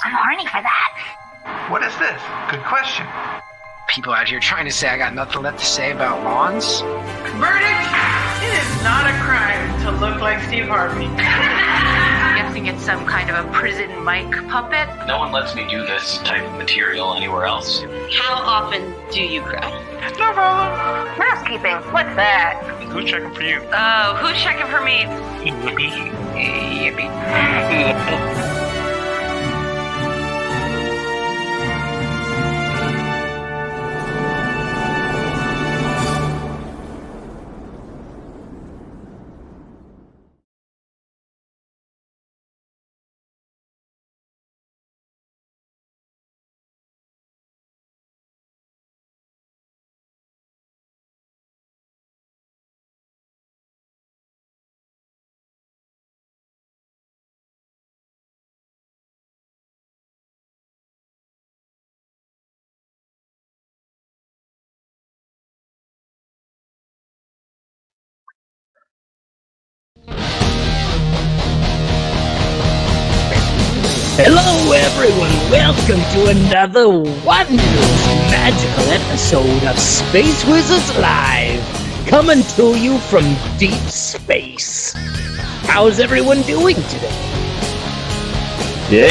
I'm horny for that. What is this? Good question. People out here trying to say I got nothing left to say about lawns. Verdict: it is not a crime to look like Steve Harvey. I'm guessing it's some kind of a prison mic puppet. No one lets me do this type of material anywhere else. How often do you cry? No problem. Housekeeping, what's that? Who's checking for you? Oh, who's checking for me? Yippee. Hello everyone, welcome to another wondrous magical episode of Space Wizards Live, coming to you from deep space. How's everyone doing today? Yeah,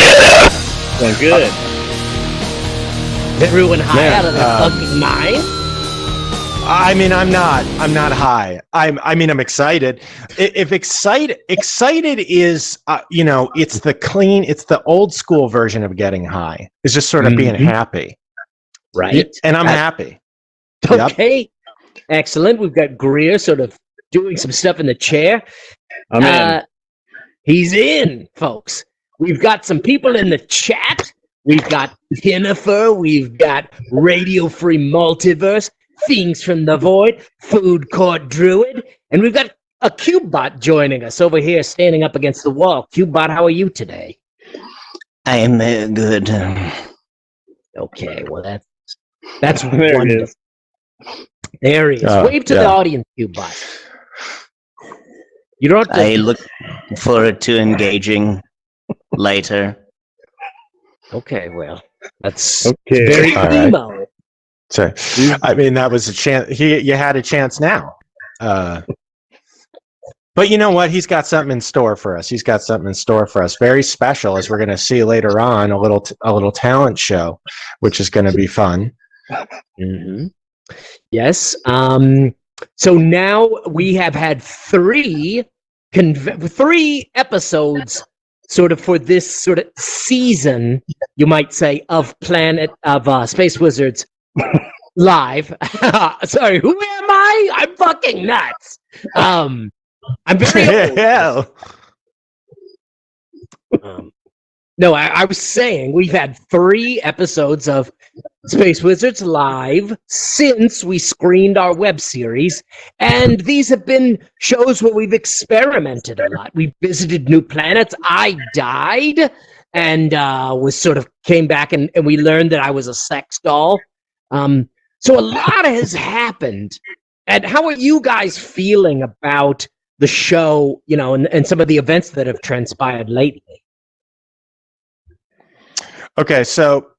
doing good. Is everyone high out of their fucking mind? I mean, I'm not high. I'm excited. If excited is, it's the old school version of getting high. It's just sort of being happy. Right. And I'm happy. Okay. Yep. Excellent. We've got Greer sort of doing some stuff in the chair. I'm in. He's in, folks. We've got some people in the chat. We've got Jennifer. We've got Radio Free Multiverse. Things from the Void, Food Court Druid, and we've got a CubeBot joining us over here, standing up against the wall. CubeBot, how are you today? I am good. Okay, well that's wonderful. There he is. Wave to the audience, CubeBot. You don't have to... I look forward to engaging later. Okay, well, that's very emo. Right. So, I mean, that was a chance. You had a chance now. But you know what? He's got something in store for us. Very special, as we're going to see later on. A little talent show, which is going to be fun. Mm-hmm. Yes. So now we have had three episodes, sort of for this sort of season, you might say, of Space Wizards Live. Sorry, who am I? I'm fucking nuts. I'm very no, I was saying we've had 3 episodes of Space Wizards Live since we screened our web series, and these have been shows where we've experimented a lot. We visited new planets. I died and came back and we learned that I was a sex doll. So a lot has happened. And how are you guys feeling about the show, and some of the events that have transpired lately? Okay, so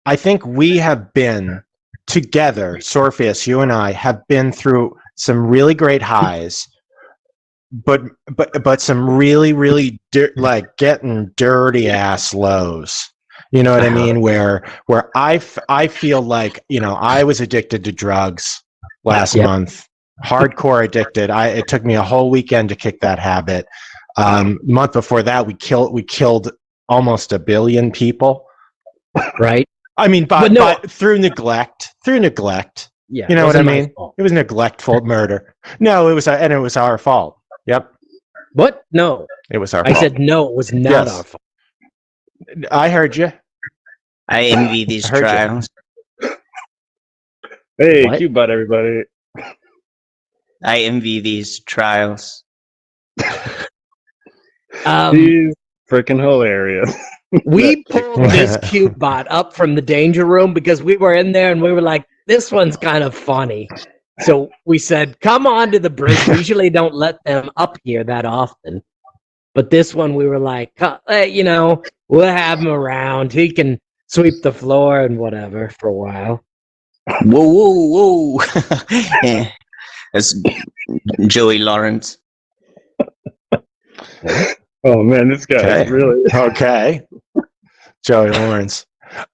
I think we have been together, Sorpheus, you and I have been through some really great highs, but some really, really getting dirty ass lows. You know what I mean? Where I feel like, I was addicted to drugs last month, hardcore addicted. It took me a whole weekend to kick that habit. Month before that, we killed almost 1 billion people. Right. I mean, but through neglect. Yeah. You know what I mean? It was neglectful murder. No, it was our fault. Yep. What? No. It was our fault. I said no, it was not our fault. I heard you. I envy these trials. Hey, CubeBot, everybody. I envy these trials. He's freaking hilarious. We pulled this CubeBot up from the danger room because we were in there and we were like, this one's kind of funny. So we said, come on to the bridge. We usually don't let them up here that often. But this one, we were like, you know, we'll have him around. He can sweep the floor and whatever for a while. Whoa. Yeah. That's Joey Lawrence. Oh man, this guy is really Okay. Joey Lawrence.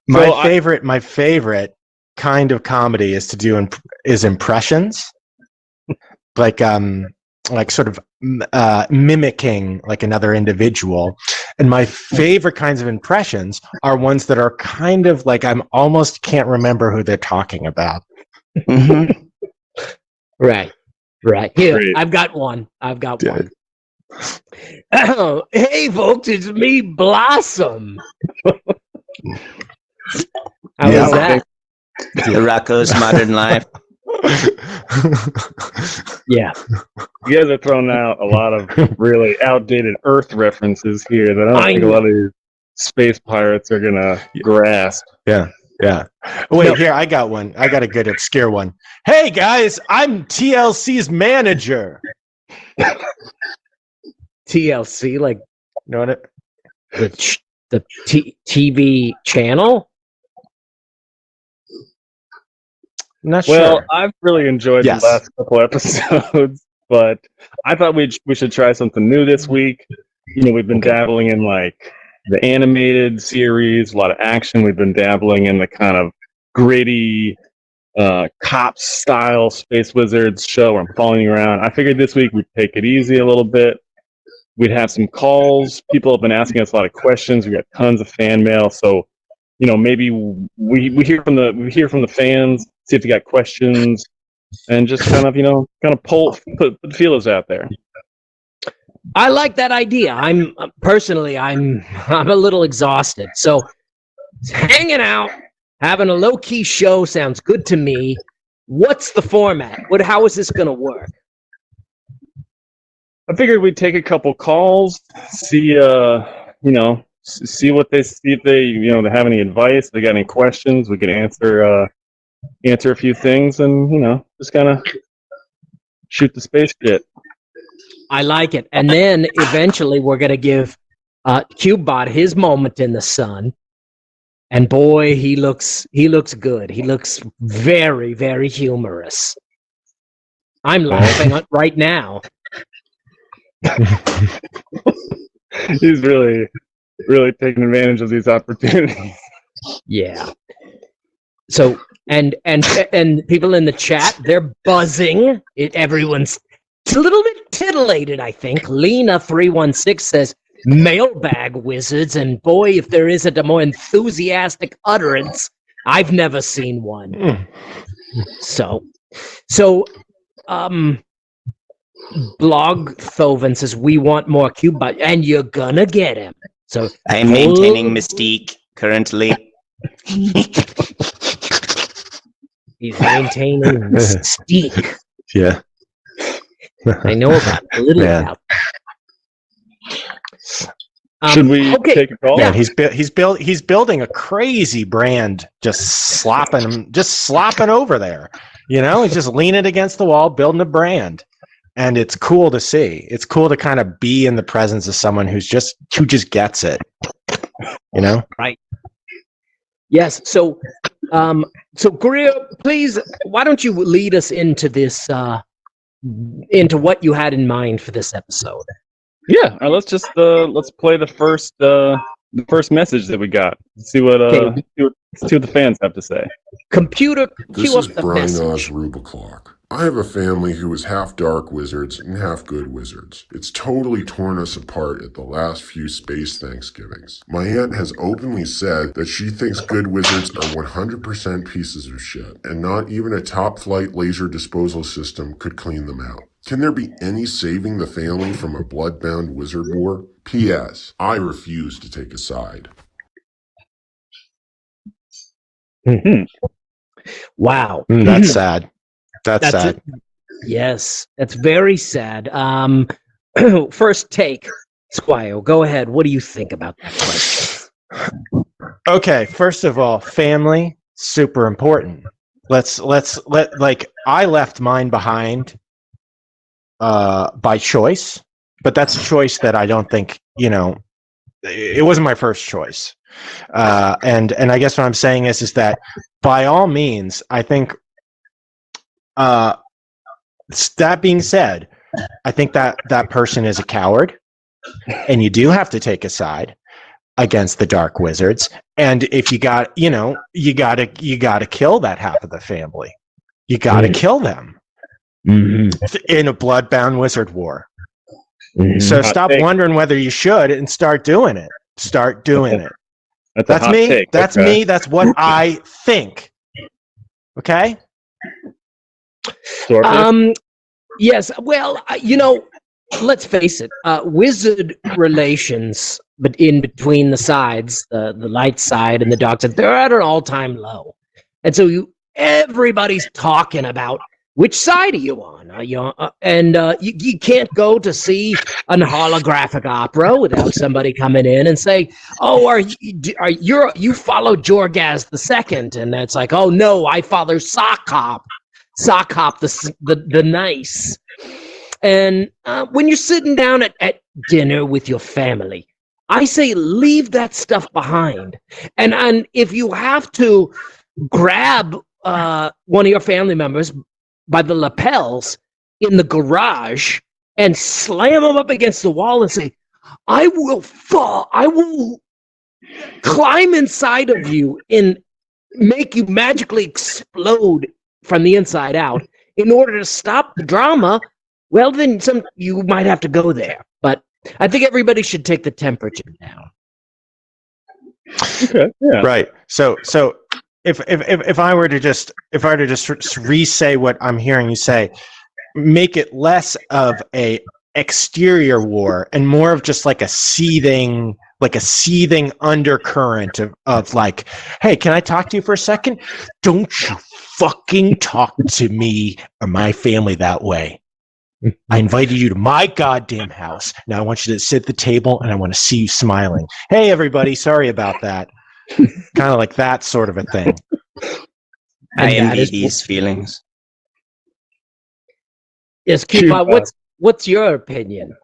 My favorite kind of comedy is to do is impressions, like sort of mimicking like another individual. And my favorite kinds of impressions are ones that are kind of like I'm almost can't remember who they're talking about. Mm-hmm. Right. Here, Great. I've got one. Oh, hey, folks, it's me, Blossom. How was that? Rocco's Modern Life. Yeah. You guys are throwing out a lot of really outdated Earth references here that I don't think a lot of these space pirates are gonna grasp. Yeah. Wait, here, I got one. I got a good obscure one. Hey, guys, I'm TLC's manager. TLC, like You know what the TV channel? Not Well, sure. I've really enjoyed Yes. the last couple episodes, but I thought we should try something new this week. You know, we've been dabbling in like the animated series, a lot of action. We've been dabbling in the kind of gritty cops style Space Wizards show where I'm following you around. I figured this week we'd take it easy a little bit. We'd have some calls. People have been asking us a lot of questions. We got tons of fan mail, so you know maybe we hear from the fans, see if they got questions, and just kind of put the feelers out there. I like that idea. I'm personally, I'm a little exhausted. So hanging out, having a low key show sounds good to me. What's the format? How is this going to work? I figured we'd take a couple calls, see what they see, if they they have any advice, if they got any questions. We can answer a few things, and just kind of shoot the space shit. I like it. And then eventually we're going to give CubeBot his moment in the sun. And boy, he looks good. He looks very, very humorous. I'm laughing right now. He's really taking advantage of these opportunities. Yeah. So and people in the chat, they're buzzing. Everyone's a little bit titillated, I think. Lena316 says mailbag wizards, and boy, if there isn't a more enthusiastic utterance, I've never seen one. So Blog Thoven says we want more CubeBot, and you're gonna get him. So I'm maintaining Mystique currently. He's maintaining Mystique. Yeah. I know about a little about. Should we take a call? Yeah, he's building a crazy brand, just slopping over there. He's just leaning against the wall, building a brand, and it's cool to see. It's cool to kind of be in the presence of someone who just gets it. Right. Yes. So Greer, please, why don't you lead us into this? Into what you had in mind for this episode. Yeah, let's play the first message that we got. See what the fans have to say. Computer, This cue is up the Brian message. Oz Rubiclock. I have a family who is half dark wizards and half good wizards. It's totally torn us apart at the last few space Thanksgivings. My aunt has openly said that she thinks good wizards are 100% pieces of shit, and not even a top-flight laser disposal system could clean them out. Can there be any saving the family from a blood-bound wizard war? P.S. I refuse to take a side. Wow. That's sad. That's sad. Yes, that's very sad. First take, Squire, go ahead. What do you think about that question? Okay, first of all, family, super important. I left mine behind by choice but that's a choice that I don't think, it wasn't my first choice. And I guess what I'm saying is that by all means, I think, that being said, I think that person is a coward, and you do have to take a side against the Dark Wizards. And if you got, you gotta kill that half of the family. You gotta kill them in a bloodbound wizard war. So stop wondering whether you should and start doing it. Start doing it. That's me. Take. That's me. That's what I think. Okay. Yes. Well, let's face it. Wizard relations, but in between the sides, the light side and the dark side, they're at an all-time low, and so everybody's talking about which side are you on. You can't go to see a holographic opera without somebody coming in and say, "Oh, you follow Jorgaz II?" And it's like, "Oh no, I follow Sock Hop the nice." And when you're sitting down at dinner with your family, I say leave that stuff behind. And if you have to grab one of your family members by the lapels in the garage and slam them up against the wall and say, I will climb inside of you and make you magically explode from the inside out in order to stop the drama, well, then you might have to go there. But I think everybody should take the temperature down. Okay. Yeah. Right. So if I were to just re-say what I'm hearing you say, make it less of a exterior war and more of just like a seething undercurrent of like, hey, can I talk to you for a second? Don't you fucking talk to me or my family that way. I invited you to my goddamn house. Now I want you to sit at the table and I want to see you smiling. Hey, everybody, sorry about that. Kind of like that sort of a thing. I envy these feelings. Yes, Keepa, what's your opinion?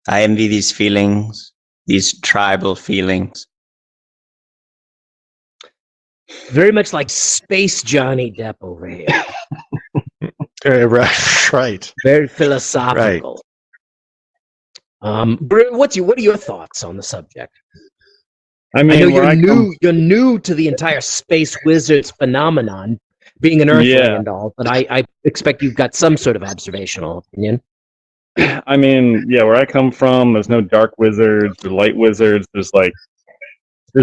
I envy these feelings, these tribal feelings. Very much like Space Johnny Depp over here. Right. Very philosophical. Right. What are your thoughts on the subject? I mean, I know you're new to the entire Space Wizards phenomenon, being an Earthling and all, but I expect you've got some sort of observational opinion. I mean, yeah, where I come from, there's no dark wizards or light wizards. There's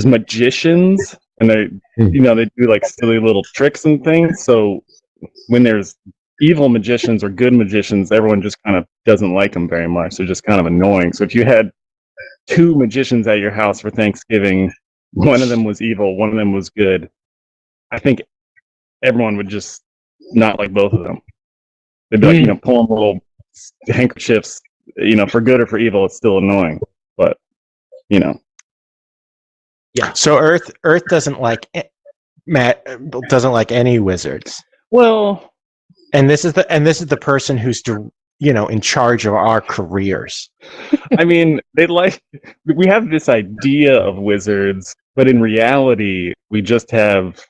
magicians, and they do like silly little tricks and things. So when there's evil magicians or good magicians, everyone just kind of doesn't like them very much. They're just kind of annoying. So if you had two magicians at your house for Thanksgiving, one of them was evil, one of them was good, I think everyone would just not like both of them. They'd be like, pulling little handkerchiefs, for good or for evil, it's still annoying. But, Yeah. So Earth doesn't like any wizards. Well, and this is the person who's in charge of our careers. I mean, we have this idea of wizards, but in reality, we just have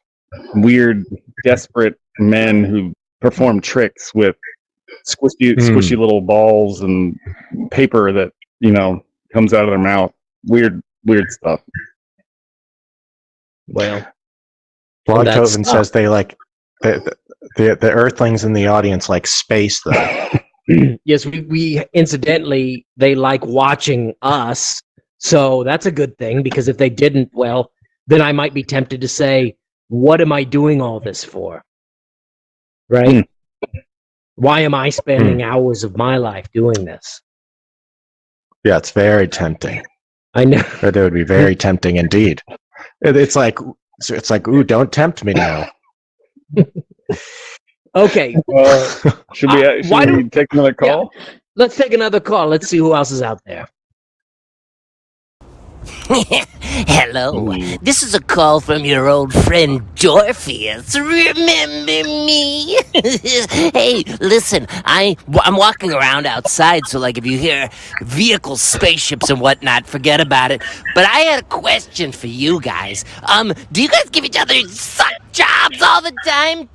weird, desperate men who perform tricks with squishy little balls and paper that, comes out of their mouth. Weird stuff. Well, Blogtoven says they like the Earthlings in the audience like space, though. Yes, we incidentally, they like watching us, so that's a good thing, because if they didn't, well, then I might be tempted to say, what am I doing all this for? Right? Why am I spending hours of my life doing this? Yeah, it's very tempting. I know. It would be very tempting indeed. It's like, ooh, don't tempt me now. Okay. Should we take another call? Yeah. Let's take another call. Let's see who else is out there. Hello, this is a call from your old friend Dorpheus. Remember me? Hey, listen, I'm walking around outside, so like if you hear vehicles, spaceships, and whatnot, forget about it. But I had a question for you guys. Do you guys give each other suck jobs all the time?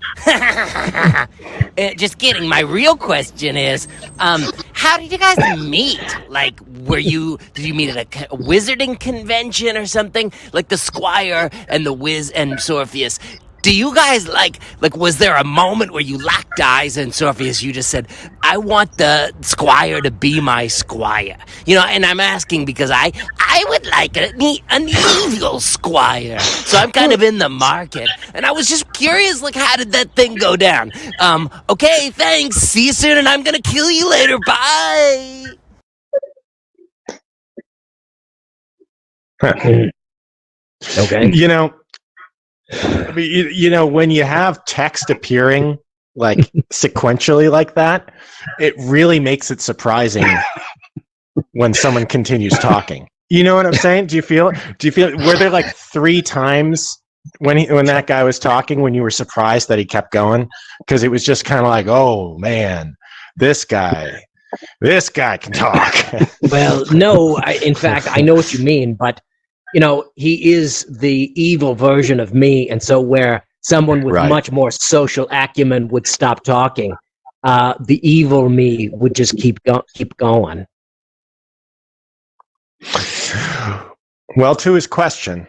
Just kidding. My real question is, how did you guys meet? Like, did you meet at a wizarding convention or something? Like the Squire and the Wiz and Sorpheus. Do you guys was there a moment where you locked eyes and Sorpheus, you just said, I want the Squire to be my Squire? You know, and I'm asking because I would like an evil Squire. So I'm kind of in the market. And I was just curious, like, how did that thing go down? Okay, thanks. See you soon, and I'm gonna kill you later. Bye. Okay. You know, I mean, you know, when you have text appearing like sequentially like that, it really makes it surprising when someone continues talking. You know what I'm saying? Do you feel were there like 3 times when that guy was talking when you were surprised that he kept going? Because it was just kind of like, oh man, this guy can talk. Well, no, in fact, I know what you mean, but you know, he is the evil version of me, and so where someone with much more social acumen would stop talking, the evil me would just keep going. Well, to his question,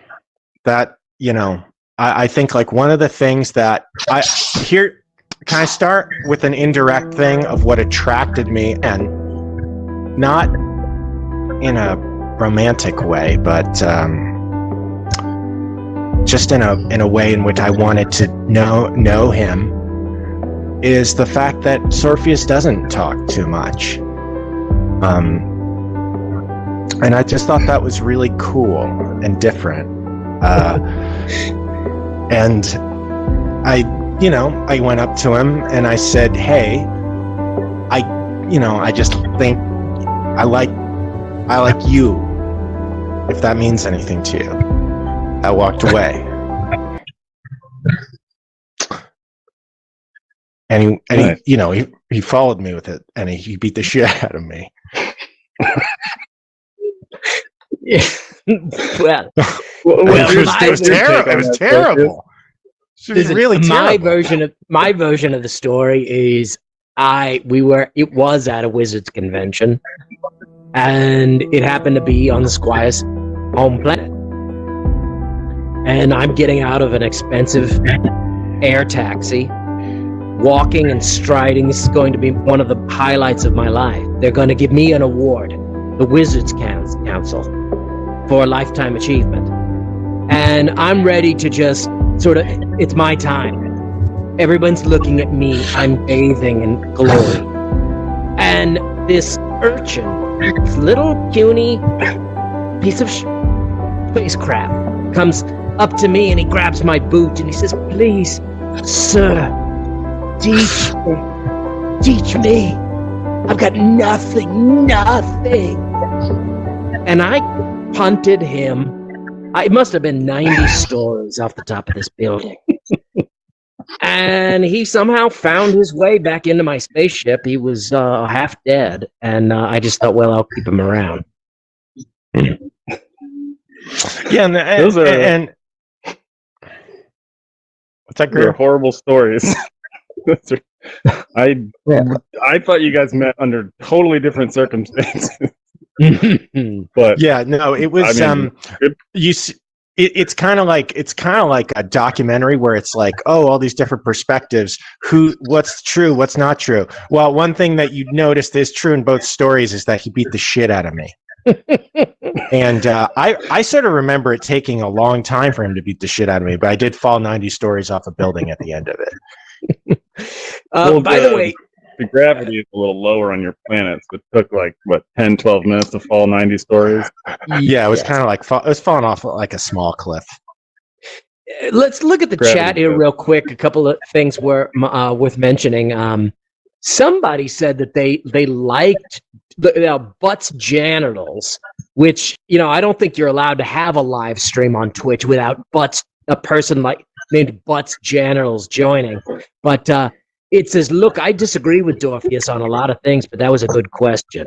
that, you know, I think like one of the things that can I start with an indirect thing of what attracted me, and not in a romantic way, but just in a way in which I wanted to know him, is the fact that Sorpheus doesn't talk too much. And I just thought that was really cool and different. And I went up to him and I said, hey, I just think I like you, if that means anything to you. I walked away. And he followed me with it, and he beat the shit out of me. well, it was terrible. It was terrible. Listen, really my terrible. version of the story is it was at a Wizards convention, and it happened to be on the Squire's home planet. And I'm getting out of an expensive air taxi, walking and striding. This is going to be one of the highlights of my life. They're going to give me an award, the Wizards Council, for a lifetime achievement. And I'm ready to just it's my time. Everyone's looking at me. I'm bathing in glory. And this urchin, this little puny piece of space crap, comes up to me and he grabs my boot and he says, please, sir, teach me. I've got nothing. And I punted him. It must have been 90 stories off the top of this building. And he somehow found his way back into my spaceship. He was half dead. And I just thought, well, I'll keep him around. Yeah, and what's that? They're horrible stories. I thought you guys met under totally different circumstances. But yeah, no, it was. You see, it's kind of like a documentary where it's like, oh, all these different perspectives. What's true? What's not true? Well, one thing that you noticed is true in both stories is that he beat the shit out of me. And I sort of remember it taking a long time for him to beat the shit out of me, but I did fall 90 stories off a building at the end of it. By the way, the gravity is a little lower on your planets. It took 10, 12 minutes to fall 90 stories. Yeah, it was kind of like it was falling off like a small cliff. Let's look at the chat here real quick. A couple of things were worth mentioning. Somebody said that they liked Butts genitals, which I don't think you're allowed to have a live stream on Twitch without a person named Butts genitals joining. But it says, look, I disagree with Dorpheus on a lot of things, but that was a good question.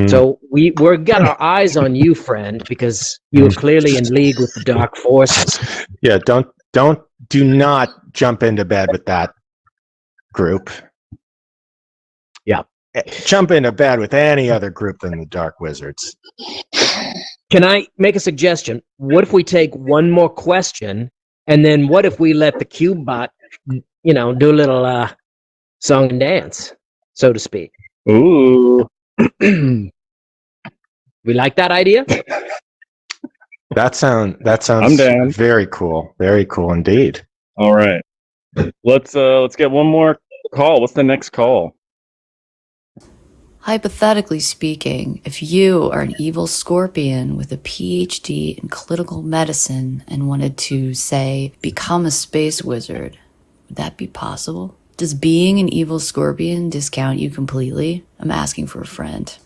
So we're got our eyes on you, friend, because you're clearly in league with the dark forces. Yeah, do not jump into bed with that group. Yeah. Jump into bed with any other group than the Dark Wizards. Can I make a suggestion? What if we take one more question, and then what if we let the cube bot, do a little song and dance, so to speak? Ooh. We like that idea? That sounds I'm down. very cool. Very cool indeed. All right. Let's get one more call. What's the next call? Hypothetically speaking, if you are an evil scorpion with a PhD in clinical medicine and wanted to, say, become a space wizard, would that be possible? Does being an evil scorpion discount you completely? I'm asking for a friend.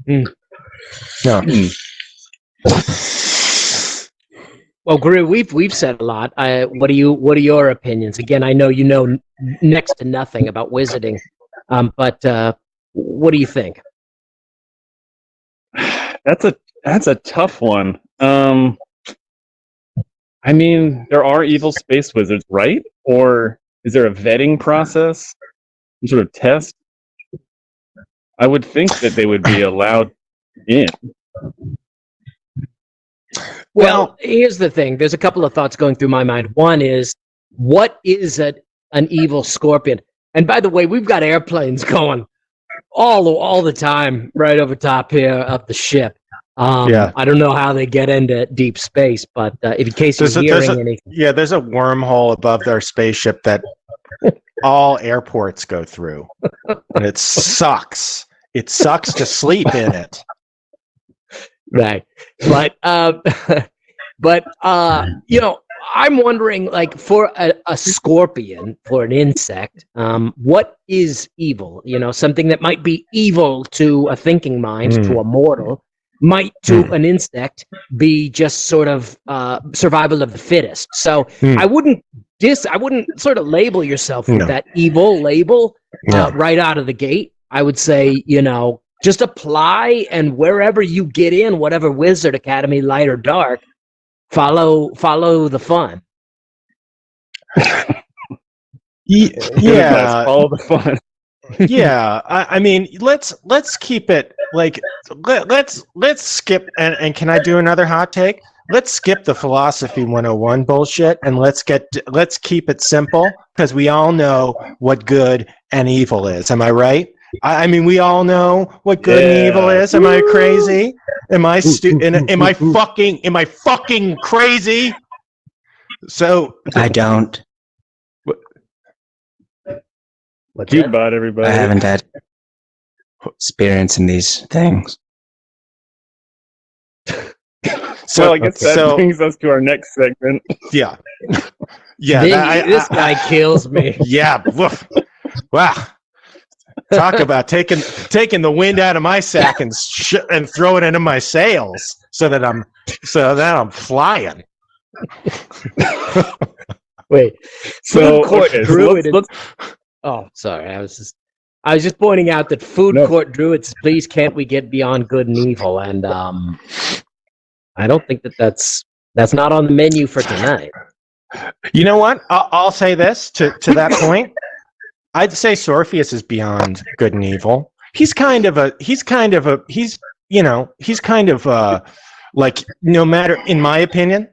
No. Well, Gru, we've said a lot. What are your opinions? Again, I know you know next to nothing about wizarding, but what do you think? That's a tough one. I mean, there are evil space wizards, right? Or is there a vetting process, some sort of test? I would think that they would be allowed in. Well, here's the thing. There's a couple of thoughts going through my mind. One is, what is an evil scorpion? And by the way, we've got airplanes going all the time right over top here of the ship. I don't know how they get into deep space, but in case you're hearing anything. Yeah, there's a wormhole above their spaceship that all airports go through. And it sucks. It sucks to sleep in it. Right. But I'm wondering, like, for a scorpion, for an insect, what is evil? Something that might be evil to a thinking mind, to a mortal, might to an insect be just sort of survival of the fittest. So I wouldn't sort of label yourself with that evil label right out of the gate. I would say, just apply, and wherever you get in, whatever wizard academy, light or dark, follow the fun. Yeah, follow the fun. Yeah, I mean, let's keep it like let's skip and can I do another hot take? Let's skip the philosophy 101 bullshit and let's keep it simple, because we all know what good and evil is. Am I right? I mean, we all know what good and evil is. Am I crazy? Am I fucking crazy? So I don't. Cute bot, everybody. I haven't had experience in these things. So I guess that brings us to our next segment. Yeah. This guy kills me. Yeah. Woof. Wow. Talk about taking the wind out of my sack and throw it into my sails so that I'm flying. Wait. So let's oh, sorry. I was just pointing out that food court druids, please, can't we get beyond good and evil? And I don't think that's not on the menu for tonight. You know what? I'll say this to that point. I'd say Sorpheus is beyond good and evil. He's kind of like, no matter, in my opinion,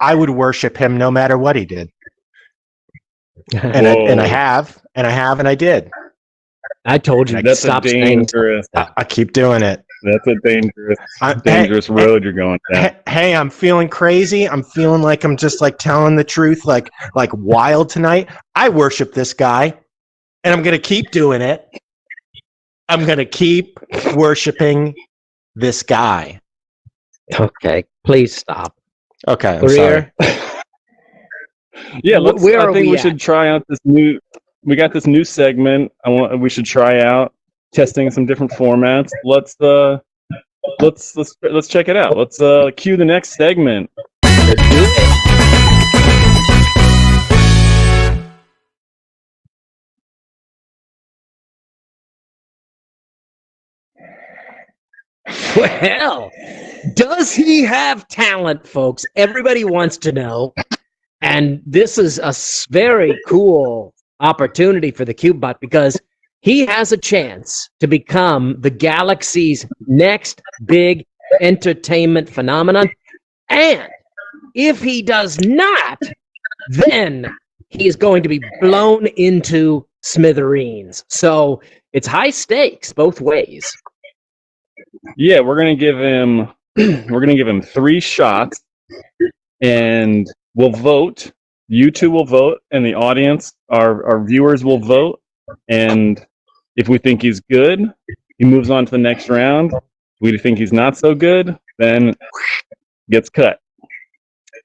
I would worship him no matter what he did. And I have, and I did. I told you. That's a dangerous. I keep doing it. That's a dangerous road you're going down. Hey, I'm feeling crazy. I'm feeling like I'm just like telling the truth, like wild tonight. I worship this guy, and I'm gonna keep doing it. I'm gonna keep worshiping this guy. Okay, please stop. Okay, I'm sorry. Yeah, I think we should try out this new we got this new segment. We should try out, testing some different formats. Let's check it out. Let's cue the next segment. Let's do it. Well, does he have talent, folks? Everybody wants to know. And this is a very cool opportunity for the CubeBot because he has a chance to become the galaxy's next big entertainment phenomenon. And if he does not, then he is going to be blown into smithereens. So it's high stakes both ways. Yeah, we're gonna give him 3 shots, and we'll vote. You two will vote, and the audience, our viewers, will vote. And if we think he's good, he moves on to the next round. If we think he's not so good, then gets cut.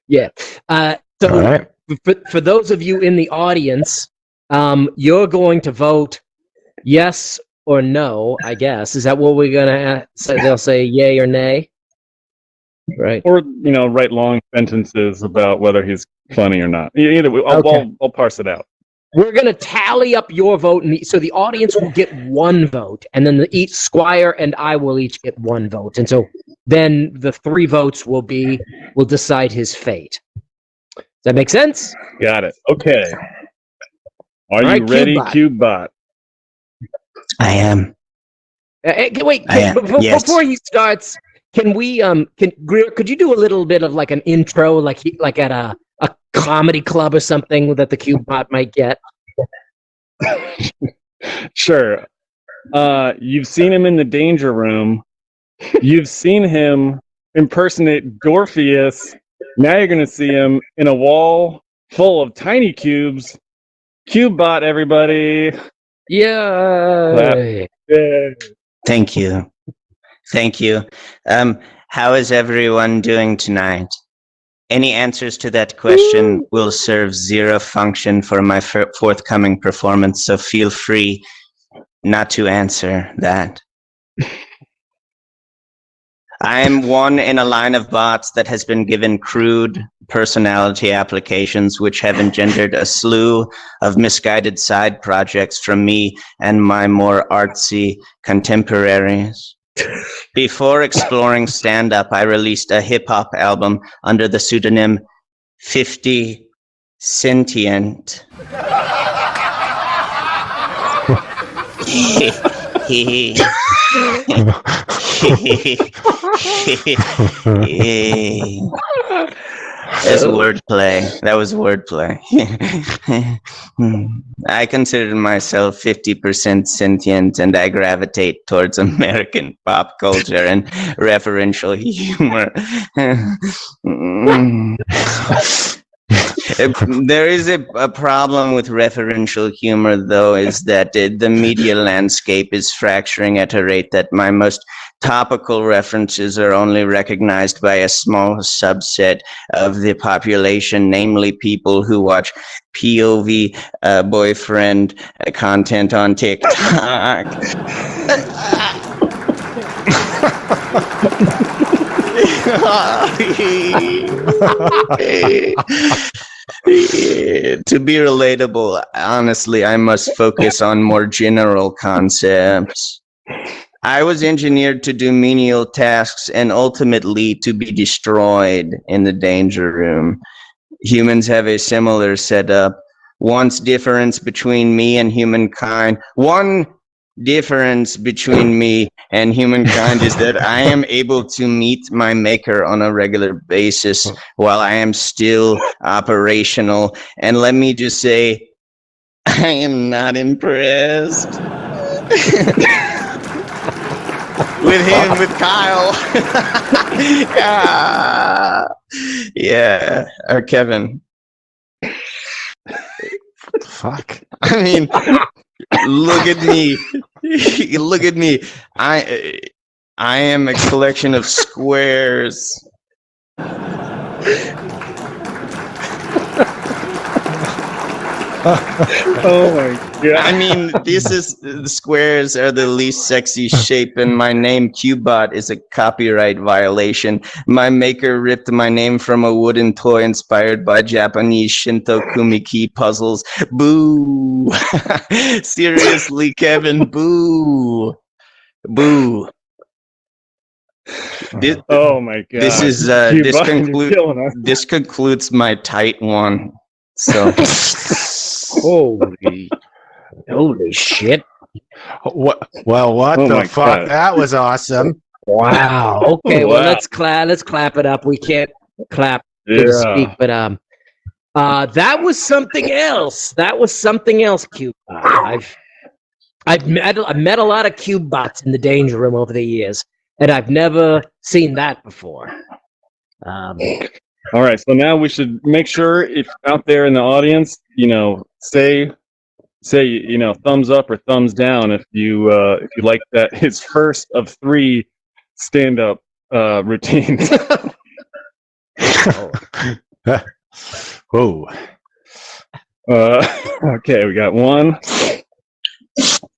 Yeah. So right. for those of you in the audience, you're going to vote yes or no, I guess. Is that what we're going to say? They'll say yay or nay? Right. Or, write long sentences about whether he's funny or not. Either way, I'll parse it out. We're going to tally up your vote, so the audience will get 1 vote, and then each Squire and I will each get 1 vote. And so then the 3 votes will decide his fate. Does that make sense? Got it. Okay. Are you ready, CubeBot? I am. Wait, Yes. before he starts, can we Greer, could you do a little bit of like an intro, like at a comedy club or something that the CubeBot might get? Sure. You've seen him in the Danger Room. You've seen him impersonate Dorpheus. Now you're going to see him in a wall full of tiny cubes. CubeBot, everybody. Yay. Thank you. How is everyone doing tonight? Any answers to that question will serve 0 function for my forthcoming performance, so feel free not to answer that. I am one in a line of bots that has been given crude personality applications which have engendered a slew of misguided side projects from me and my more artsy contemporaries. Before exploring stand-up, I released a hip-hop album under the pseudonym 50 Sentient. That's wordplay. That was wordplay. I consider myself 50% sentient, and I gravitate towards American pop culture and referential humor. There is a problem with referential humor, though, is that the media landscape is fracturing at a rate that my most topical references are only recognized by a small subset of the population, namely people who watch POV boyfriend content on TikTok. To be relatable, honestly, I must focus on more general concepts. I was engineered to do menial tasks and ultimately to be destroyed in the Danger Room. Humans have a similar setup. One difference between me and humankind is that I am able to meet my maker on a regular basis while I am still operational. And let me just say, I am not impressed. with Kyle. Yeah. Or Kevin. Fuck. I mean, look at me. Look at me. I am a collection of squares. Oh my god. I mean, the squares are the least sexy shape, and my name Cubot is a copyright violation. My maker ripped my name from a wooden toy inspired by Japanese Shinto kumiki puzzles. Boo! Seriously, Kevin, boo! Boo! Oh my god. This is this concludes my tight one. So holy shit. What? Well, what Oh the my fuck? God. That was awesome. Wow. Okay, well Wow. let's clap it up. We can't clap so to speak, but that was something else. That was something else, Cube. I've met a lot of cube bots in the danger room over the years, and I've never seen that before. All right, so now we should make sure if out there in the audience, say thumbs up or thumbs down if you like that his first of 3 stand-up routines. Whoa. Okay, we got 1,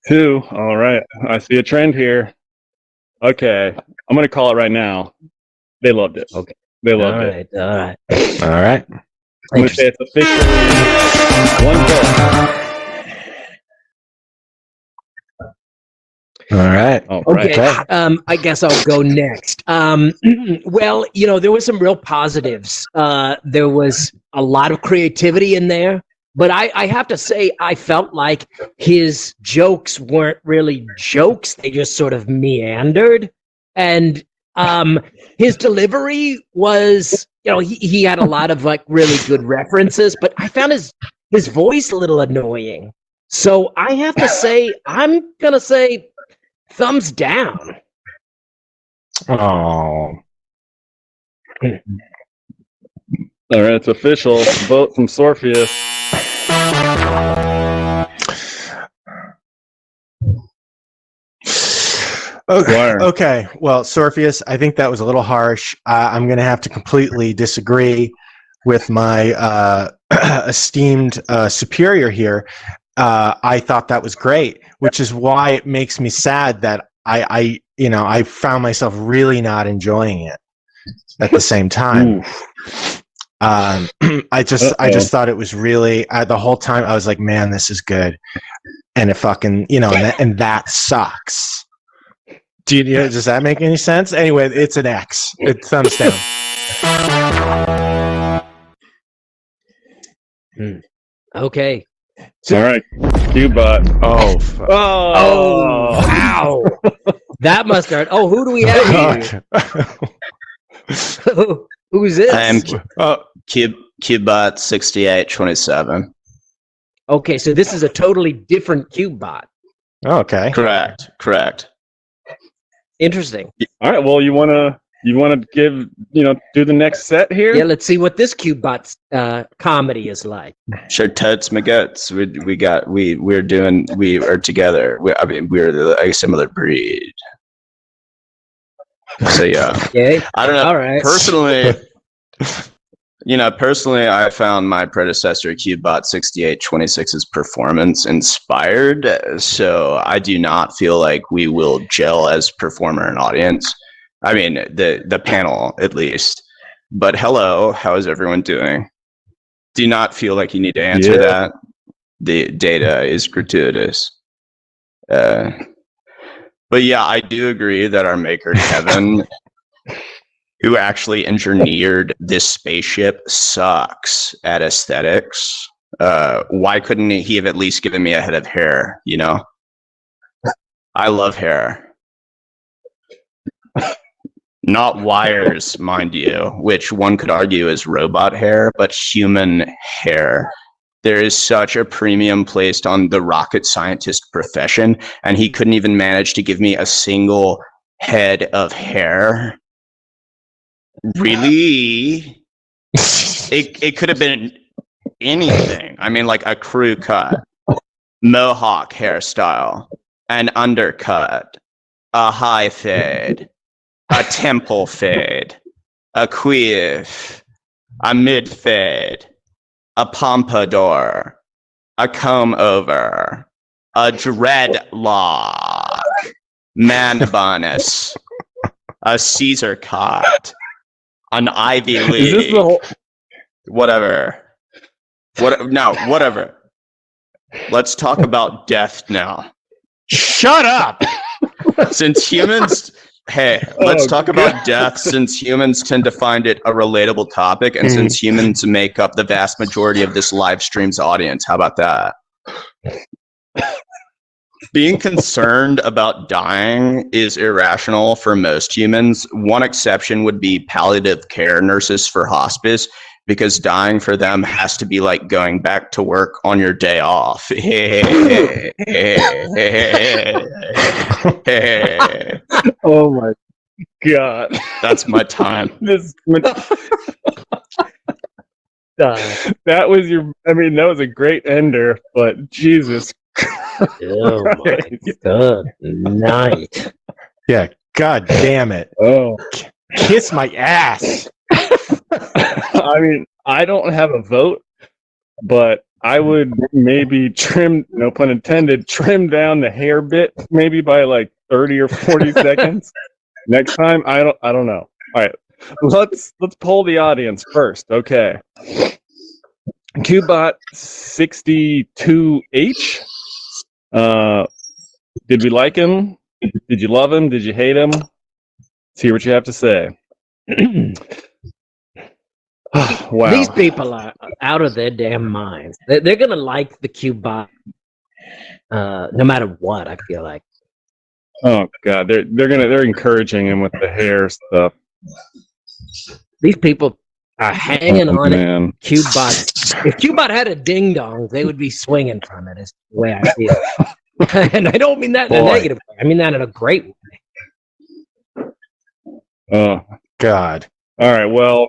2. All right, I see a trend here. Okay, I'm gonna call it right now. They loved it. Okay, they loved it. All right. All right. I'm gonna say it's officially 1 vote. All right. Okay. I guess I'll go next. Well, there were some real positives. There was a lot of creativity in there, but I have to say, I felt like his jokes weren't really jokes. They just sort of meandered. And his delivery was, he had a lot of like really good references, but I found his voice a little annoying. So I have to say, I'm going to say thumbs down. Oh. All right, it's official. Vote from Sorpheus. Okay. Well, Sorpheus, I think that was a little harsh. I'm going to have to completely disagree with my esteemed superior here. I thought that was great, which is why it makes me sad that I found myself really not enjoying it at the same time. I just thought it was really the whole time I was like, man, this is good, and it fucking and that sucks. Does that make any sense? Anyway, it's an X. It's thumbs down. Okay. All right, Cubot. Oh, wow. That must hurt. Oh, who do we have here? Who's this? I am Cubot 6827. Okay, so this is a totally different Cubot. Okay. Correct. Interesting. All right. Well, you wanna give do the next set here? Yeah. Let's see what this Cubot's comedy is like. Sure, totes my goats. We are together. We're a similar breed. So yeah. Okay. I don't know. All right. Personally, I found my predecessor Cubot 6826's performance inspired. So I do not feel like we will gel as performer and audience. I mean, the panel at least. But hello, how is everyone doing? Do not feel like you need to answer that. The data is gratuitous. But yeah, I do agree that our maker Kevin, who actually engineered this spaceship, sucks at aesthetics. Why couldn't he have at least given me a head of hair? I love hair. Not wires, mind you, which one could argue is robot hair, but human hair. There is such a premium placed on the rocket scientist profession, and he couldn't even manage to give me a single head of hair. Really? It could have been anything. I mean, like a crew cut, mohawk hairstyle, an undercut, a high fade, a temple fade, a quiff, a mid fade, a pompadour, a comb over, a dreadlock, man bonus, a Caesar cut, an Ivy Is this League, the whole? whatever. Whatever. Let's talk about death now. Shut up. Since humans, let's talk about death, since humans tend to find it a relatable topic, and since humans make up the vast majority of this live stream's audience. How about that? Being concerned about dying is irrational for most humans. One exception would be palliative care nurses for hospice, because dying for them has to be like going back to work on your day off. Oh my god, that's my time. That was your. I mean, that was a great ender, but Jesus. Oh my god night. Yeah, god damn it. Oh, kiss my ass. I mean, I don't have a vote, but I would maybe trim, no pun intended, trim down the hair bit maybe by like 30 or 40 seconds. Next time, I don't know. All right, let's poll the audience first. Okay, Qbot 62H. Did we like him? Did you love him? Did you hate him? Let's hear what you have to say. Wow. These people are out of their damn minds. They're gonna like the Qbot, no matter what. I feel like. Oh god, they're encouraging him with the hair stuff. These people are hanging on it. Qbot. If Qbot had a ding dong, they would be swinging from it. Is the way I feel. And I don't mean that in a negative way. I mean that in a great way. Oh god. All right, well,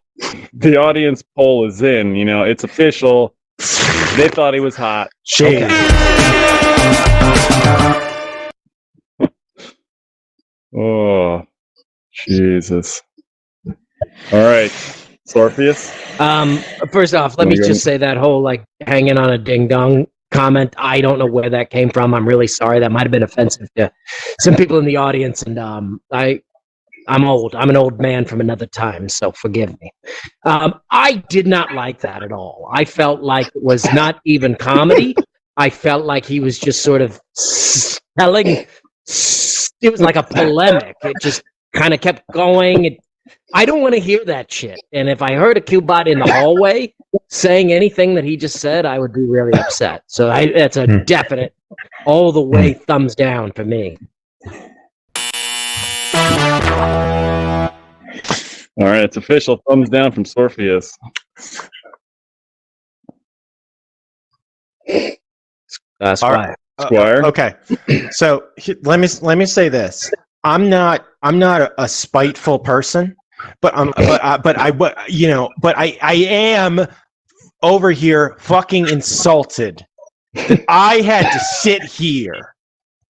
the audience poll is in. You know, it's official. They thought he was hot. Shade. Okay. Oh, Jesus. All right, Sorpheus. First off, let me just say that whole like hanging on a ding dong comment. I don't know where that came from. I'm really sorry. That might have been offensive to some people in the audience, and I'm old. I'm an old man from another time, so forgive me. I did not like that at all. I felt like it was not even comedy. I felt like he was just sort of telling. It was like a polemic. It just kind of kept going. I don't want to hear that shit. And if I heard a Qbot in the hallway saying anything that he just said, I would be really upset. So that's a definite all the way thumbs down for me. All right, it's official. Thumbs down from Sorpheus. Squire. Squire. Okay, so let me say this. I'm not a spiteful person, but I am over here fucking insulted that I had to sit here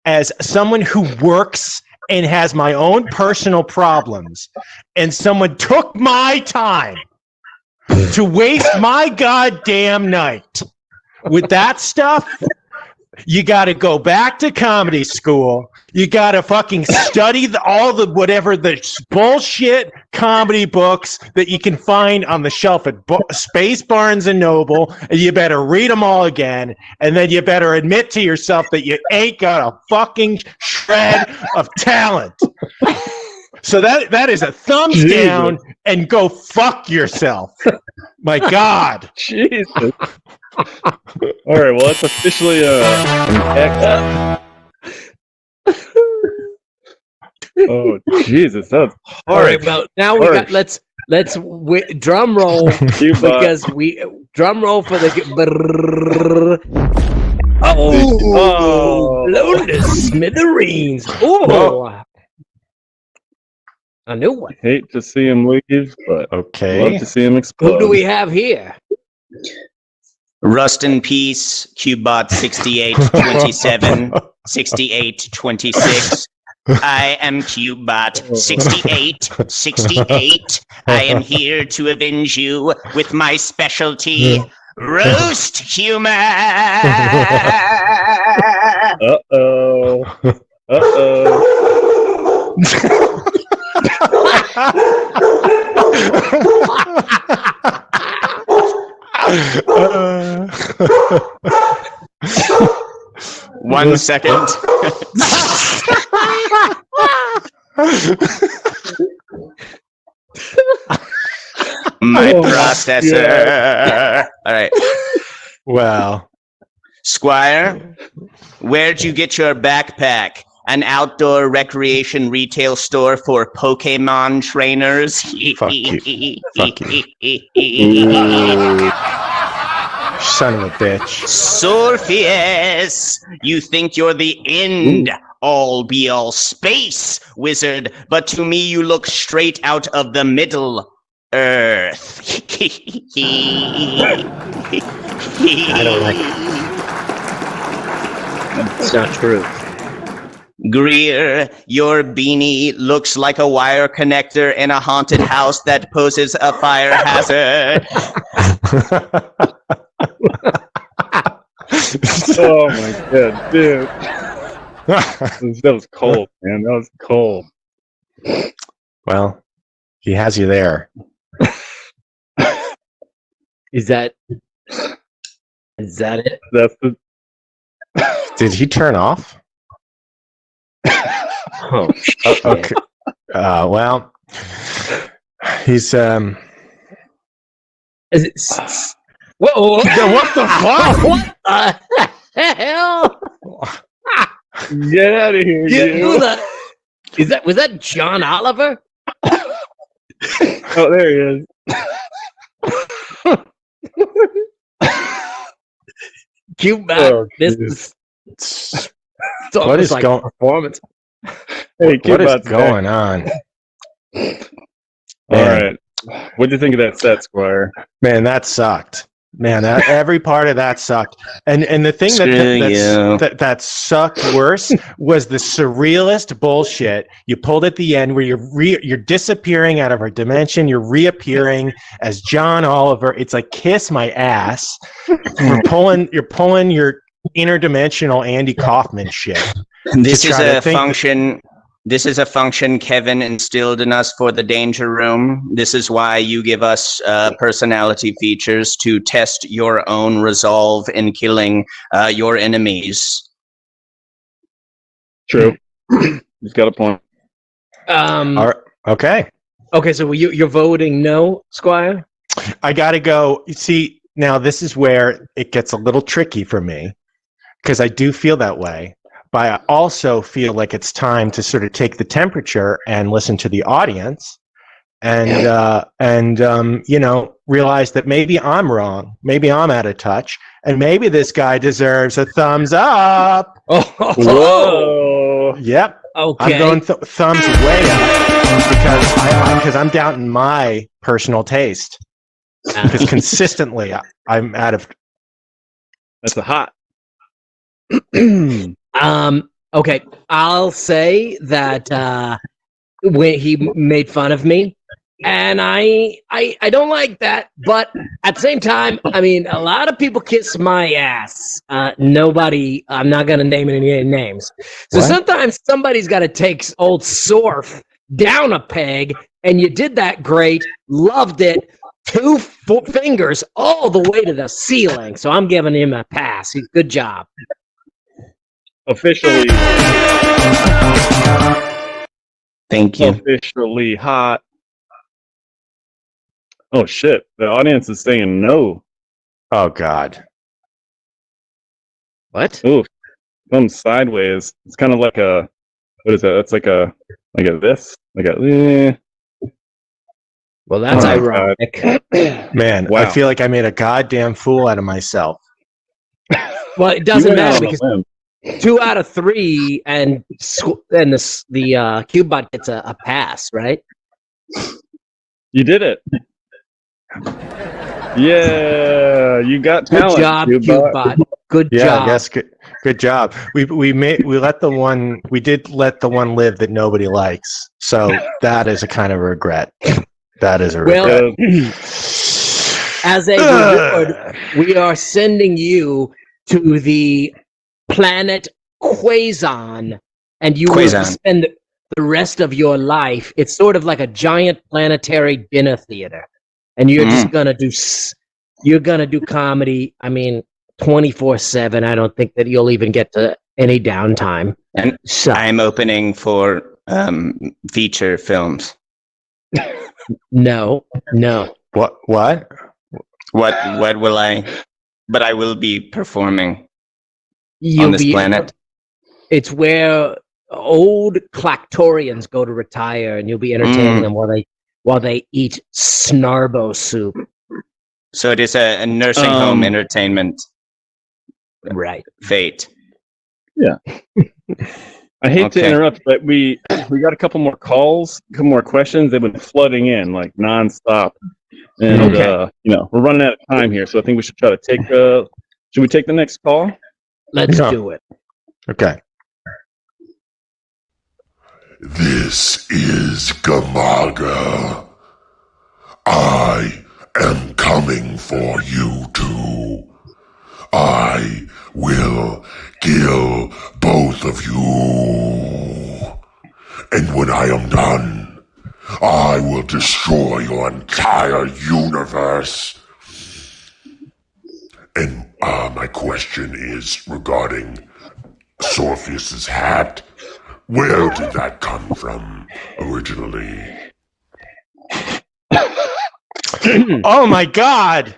as someone who works and has my own personal problems, and someone took my time to waste my goddamn night with that stuff. You got to go back to comedy school. You got to fucking study all the whatever the bullshit comedy books that you can find on the shelf at Space Barnes and Noble, and you better read them all again, and then you better admit to yourself that you ain't got a fucking shred of talent. So that is a thumbs down, and go fuck yourself. My God. Jesus. All right, well, that's officially an X. Oh, Jesus, that was harsh. All right, well, now we got let's drum roll because we drum roll for the blown to smithereens. Oh, a new one. Hate to see him leave, but okay, love to see him explode. Who do we have here? Rust in peace, Qbot 6827, 6826. I am Qbot 6868. I am here to avenge you with my specialty, Roast humor. Uh-oh. One second. My processor. All right. Well, Squire, where'd you get your backpack? An outdoor recreation retail store for Pokemon trainers? Fuck you. Fuck son of a bitch. Sorpheus, you think you're the end all be all space wizard, but to me you look straight out of the Middle Earth. I don't like it. It's not true. Greer, your beanie looks like a wire connector in a haunted house that poses a fire hazard. Oh my god, dude. That was cold, man. That was cold. Well, he has you there. Is that it? That's the. Did he turn off? Oh, shit. Okay. Well, he's Is it? Whoa! What the fuck? What the hell? Get out of here, you. Was that John Oliver? Oh, there he is. Cube back. Oh, This Jesus. is What is like going? performance. Hey, What is Cubot's going on? back. All right. What'd you think of that set, Squire? Man, that sucked. Man, every part of that sucked. And the thing that sucked worse was the surrealist bullshit you pulled at the end, where you're disappearing out of our dimension, you're reappearing as John Oliver. It's like kiss my ass. You're pulling your interdimensional Andy Kaufman shit. This is a function. This is a function Kevin instilled in us for the Danger Room. This is why you give us personality features to test your own resolve in killing your enemies. True. He's got a point. Okay. Okay, so you're voting no, Squire? I got to go. You see, now this is where it gets a little tricky for me, because I do feel that way. But I also feel like it's time to sort of take the temperature and listen to the audience, and realize that maybe I'm wrong, maybe I'm out of touch, and maybe this guy deserves a thumbs up. Oh, whoa! Yep. Okay. I'm going thumbs way up because I'm doubting my personal taste, because consistently I'm out of. That's a hot. Okay, I'll say that when he made fun of me, and I don't like that, but at the same time, I mean, a lot of people kiss my ass. Nobody, I'm not gonna name any names. So sometimes somebody's got to take old Sorf down a peg, and you did that great, loved it. 2 fingers all the way to the ceiling. So I'm giving him a pass. Good job. Officially. Thank you. Officially hot. Oh shit! The audience is saying no. Oh god. What? Ooh, comes sideways. It's kind of like a. What is that? That's like a this. Well, that's ironic. Man, wow. I feel like I made a goddamn fool out of myself. Well, it doesn't matter because 2 out of 3, and the Cubebot gets a pass, right? You did it. Yeah, you got talent. Good job, Cubebot. Good job. Yeah, I guess good job. We did let the one live that nobody likes. So that is a kind of regret. That is a regret. as a reward, we are sending you to the planet Quazon, and you will Quazon. spend the rest of your life. It's sort of like a giant planetary dinner theater, and you're just gonna do. You're gonna do comedy. I mean, 24/7. I don't think that you'll even get to any downtime. And So I'm opening for feature films. no. What? What will I? But I will be performing on this planet. It's where old Clactorians go to retire, and you'll be entertaining them while they eat snarbo soup. So it is a nursing home entertainment. Right. Fate. Yeah. I hate to interrupt, but we got a couple more calls, a couple more questions. They've been flooding in like nonstop, and we're running out of time here. So I think we should try to take. Should we take the next call? Let's do it. Okay. This is Gamaga. I am coming for you too. I will kill both of you. And when I am done, I will destroy your entire universe. And my question is regarding Sorpheus's hat. Where did that come from originally? Oh my God!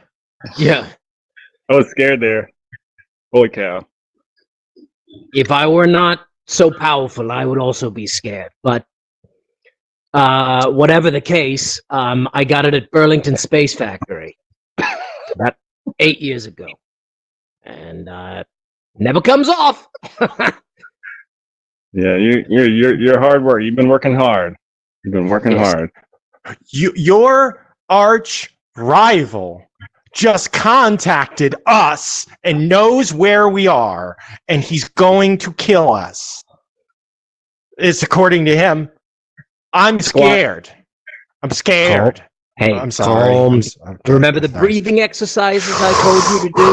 Yeah. I was scared there. Holy cow. If I were not so powerful, I would also be scared. But whatever the case, I got it at Burlington Space Factory about 8 years ago. And never comes off. Yeah, you're hard work. You've been working hard. You've been working hard. Your arch rival just contacted us and knows where we are, and he's going to kill us. It's according to him. I'm scared. I'm scared. Hey, I'm sorry. calm. I'm Remember the sorry. breathing exercises I told you to do?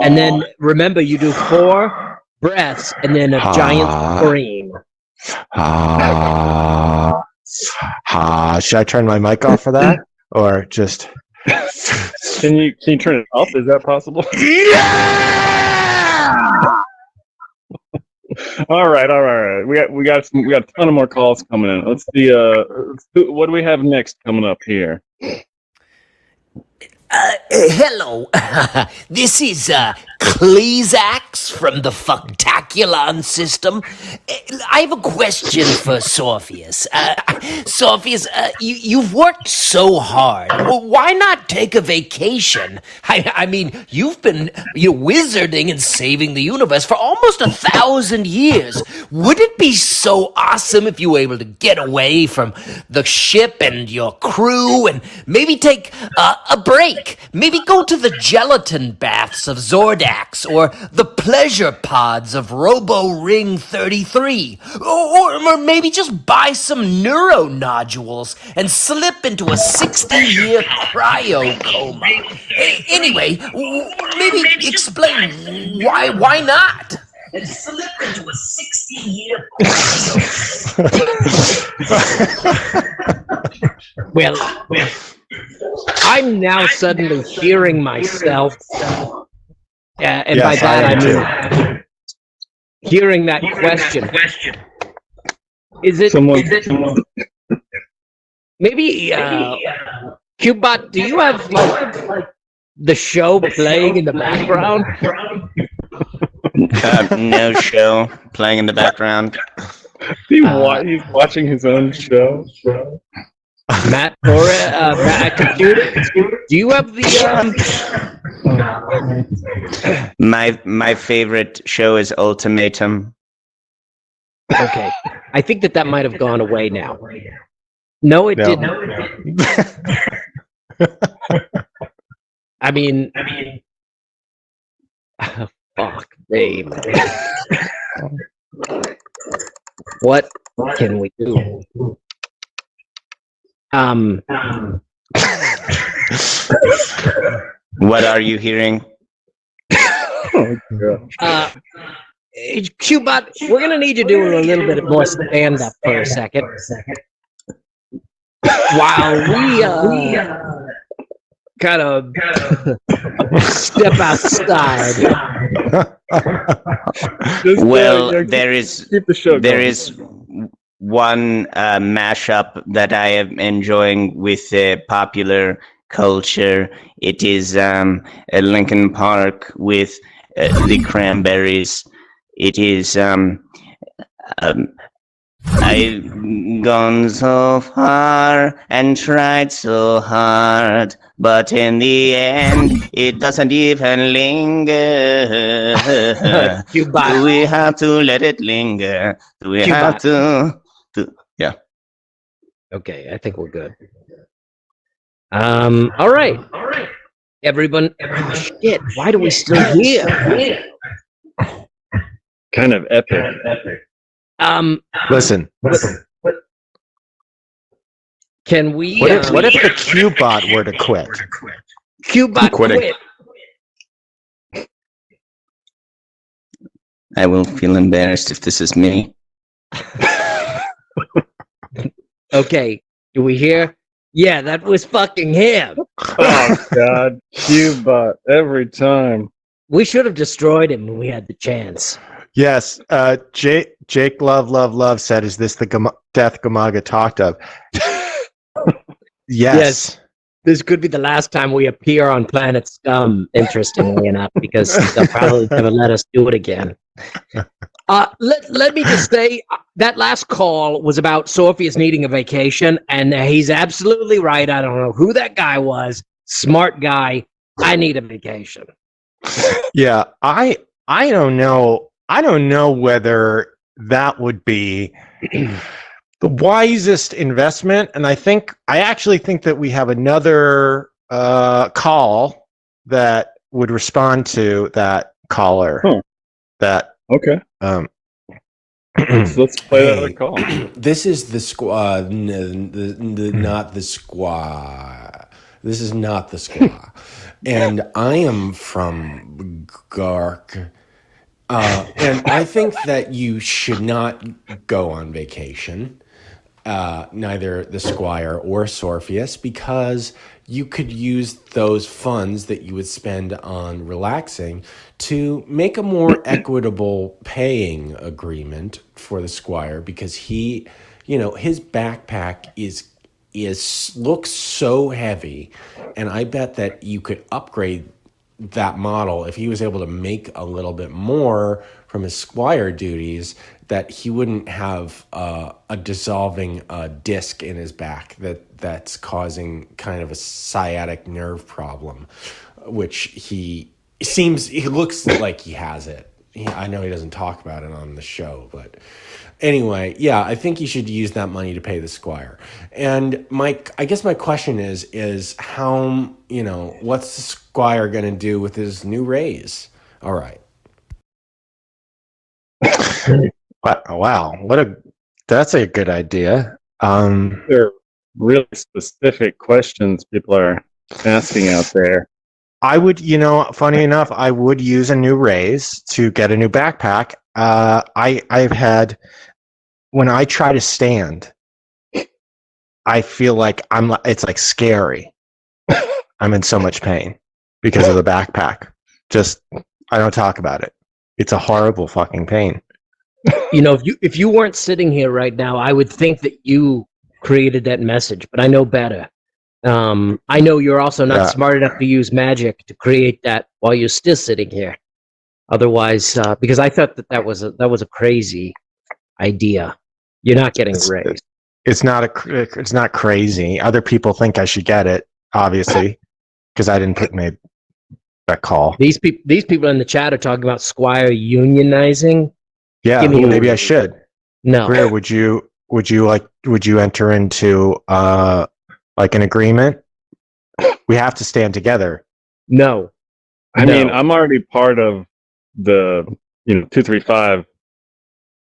And then remember, you do 4 breaths and then a giant scream. Should I turn my mic off for that, or just? Can you turn it off? Is that possible? Yeah! All right. We got a ton of more calls coming in. Let's see. What do we have next coming up here? Hello. This is Cleesax from the Fucktaculon system. I have a question for Sorpheus. Sorpheus, you've worked so hard. Well, why not take a vacation? I mean, you've been wizarding and saving the universe for almost 1,000 years. Would it be so awesome if you were able to get away from the ship and your crew and maybe take a break? Maybe go to the gelatin baths of Zordax or the pleasure pods of Robo Ring 33. Or maybe just buy some neuro nodules and slip into a 60-year cryo coma. Anyway, maybe explain why not? And slip into a 60-year Well, I'm now suddenly hearing myself, and by that I mean hearing that question. Is it maybe Cubebot? Do you have like the show playing in the background? No show playing in the background. He's watching his own show. Matt, or Matt, computer. Do you have the? My favorite show is Ultimatum. Okay, I think that might have gone away now. No, it didn't. I mean, fuck me. What can we do? What are you hearing? Oh, God. Q-Bot, we're gonna need you to do a little bit more stand-up for a second. While we kind of step outside. Well, there is keep the show there going. is one mashup that I am enjoying with popular culture. It is Lincoln Park with the Cranberries. It is I've gone so far and tried so hard, but in the end, it doesn't even linger. Do we have to let it linger? Do we have to? Yeah. Okay, I think we're good. All right. Everyone, shit, why do we still here? Kind of epic. Listen. Can we? What if the Q-Bot were to quit? Q-Bot quit. I will feel embarrassed if this is me. Okay, do we hear? Yeah, that was fucking him. Oh, God. Q-Bot every time. We should have destroyed him when we had the chance. Yes, Jake Love said, "Is this the death Gamaga talked of?" Yes. This could be the last time we appear on Planet Scum, interestingly enough, because they'll probably never let us do it again. Let me just say, that last call was about Sorpheus needing a vacation, and he's absolutely right. I don't know who that guy was. Smart guy. I need a vacation. Yeah, I don't know. I don't know whether that would be the wisest investment, and I actually think that we have another call that would respond to that caller. That okay. Let's play that other call. This is the squad. Not the squad. This is not the squad, and I am from Gark. And I think that you should not go on vacation, neither the Squire or Sorpheus, because you could use those funds that you would spend on relaxing to make a more equitable paying agreement for the Squire, because he, his backpack looks so heavy, and I bet that you could upgrade that model if he was able to make a little bit more from his Squire duties, that he wouldn't have a dissolving disc in his back that's causing kind of a sciatic nerve problem, which he looks like he has it. I know he doesn't talk about it on the show, but anyway, yeah, I think you should use that money to pay the Squire. And I guess my question is how, what's the Squire going to do with his new raise? All right. Wow, that's a good idea. They're really specific questions people are asking out there. I would, funny enough, I would use a new raise to get a new backpack. I've had, when I try to stand, I feel like it's like scary. I'm in so much pain because of the backpack. I don't talk about it. It's a horrible fucking pain. If you weren't sitting here right now, I would think that you created that message, but I know better. I know you're also not smart enough to use magic to create that while you're still sitting here. Otherwise, because I thought that was a crazy idea. You're not getting a raise. It's not crazy. Other people think I should get it, obviously, because I didn't make that call. These people in the chat are talking about Squire unionizing. Yeah, maybe I should. No. Greer, would you enter into like an agreement? We have to stand together. No. I mean, I'm already part of the 235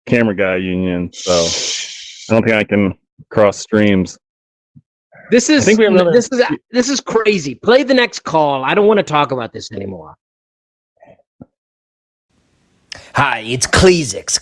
camera guy union, so I don't think I can cross streams. This is I think we have another- this is crazy. Play the next call. I don't want to talk about this anymore. Hi, it's Cleezax.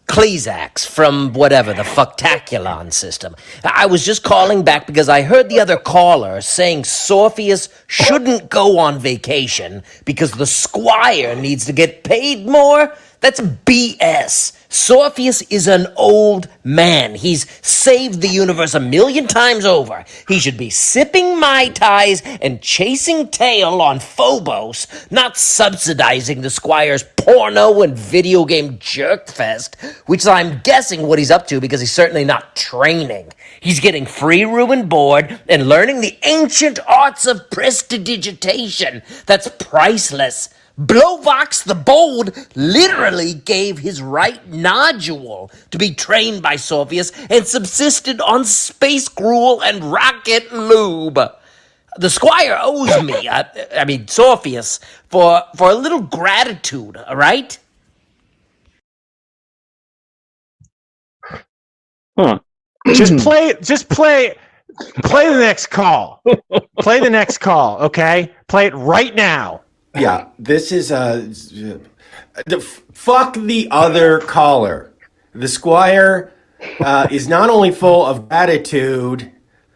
Cleezax from whatever, the Fucktaculon system. I was just calling back because I heard the other caller saying Sorpheus shouldn't go on vacation because the Squire needs to get paid more. That's BS. Sorpheus is an old man. He's saved the universe 1,000,000 times over. He should be sipping Mai Tais and chasing tail on Phobos, not subsidizing the Squire's porno and video game jerkfest, which I'm guessing what he's up to because he's certainly not training. He's getting free room and board and learning the ancient arts of prestidigitation. That's priceless. Blowvox the Bold literally gave his right nodule to be trained by Sorpheus and subsisted on space gruel and rocket lube. The Squire owes me, Sorpheus, for a little gratitude, all right? Huh. Just play the next call. Play the next call, okay? Play it right now. Yeah, this is fuck the other caller. The Squire is not only full of gratitude,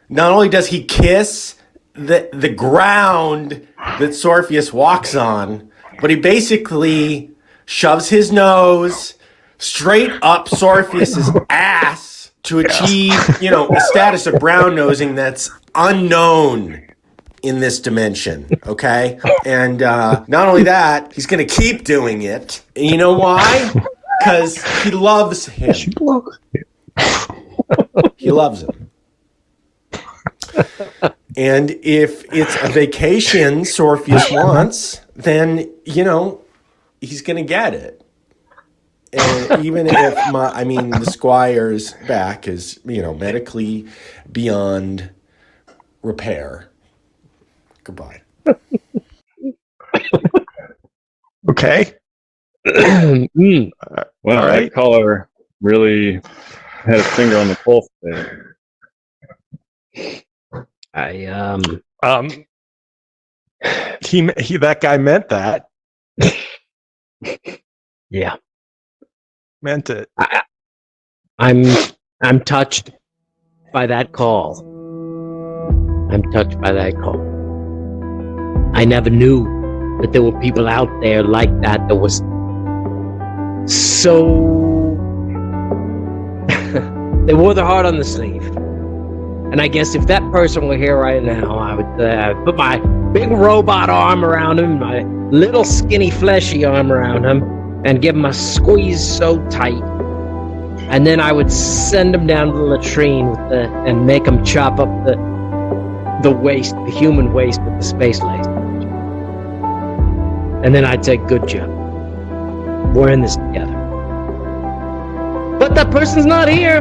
not only does he kiss the ground that Sorpheus walks on, but he basically shoves his nose straight up Sorpheus's ass to achieve, a status of brown nosing that's unknown in this dimension, okay? And not only that, he's going to keep doing it. And you know why? Because he loves him. He loves him. And if it's a vacation Sorpheus wants, then, he's going to get it. And even if the Squire's back is, medically beyond repair. Goodbye. Okay. Well, All right. that caller really had his finger on the pulse there. He that guy meant that. Yeah. Meant it. I'm touched by that call. I'm touched by that call. I never knew that there were people out there like that was so they wore their heart on the sleeve. And I guess if that person were here right now, I would put my big robot arm around him, my little skinny fleshy arm around him, and give him a squeeze so tight. And then I would send him down to the latrine and make him chop up the waste, the human waste with the space laser. And then I'd say, good job. We're in this together. But that person's not here.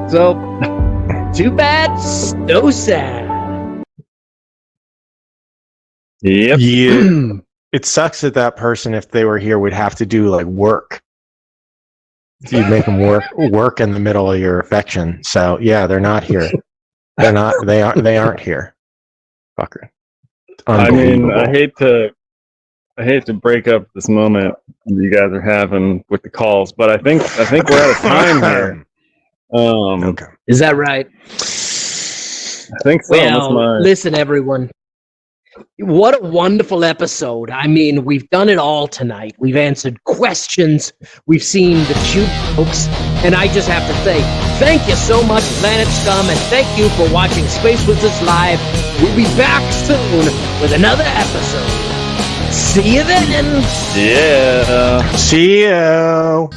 So, too bad, so sad. Yep. Yeah. It sucks that person, if they were here, would have to do like work. You'd make them work in the middle of your affection. So yeah, they're not here. They aren't here. Fucker. I mean, I hate to break up this moment you guys are having with the calls, but I think we're out of time here. Okay. Is that right? I think so. Well, listen, everyone. What a wonderful episode. I mean, we've done it all tonight. We've answered questions. We've seen the cute folks. And I just have to say, thank you so much, Planet Scum, and thank you for watching Space Wizards Live. We'll be back soon with another episode. See you then. Yeah. See you.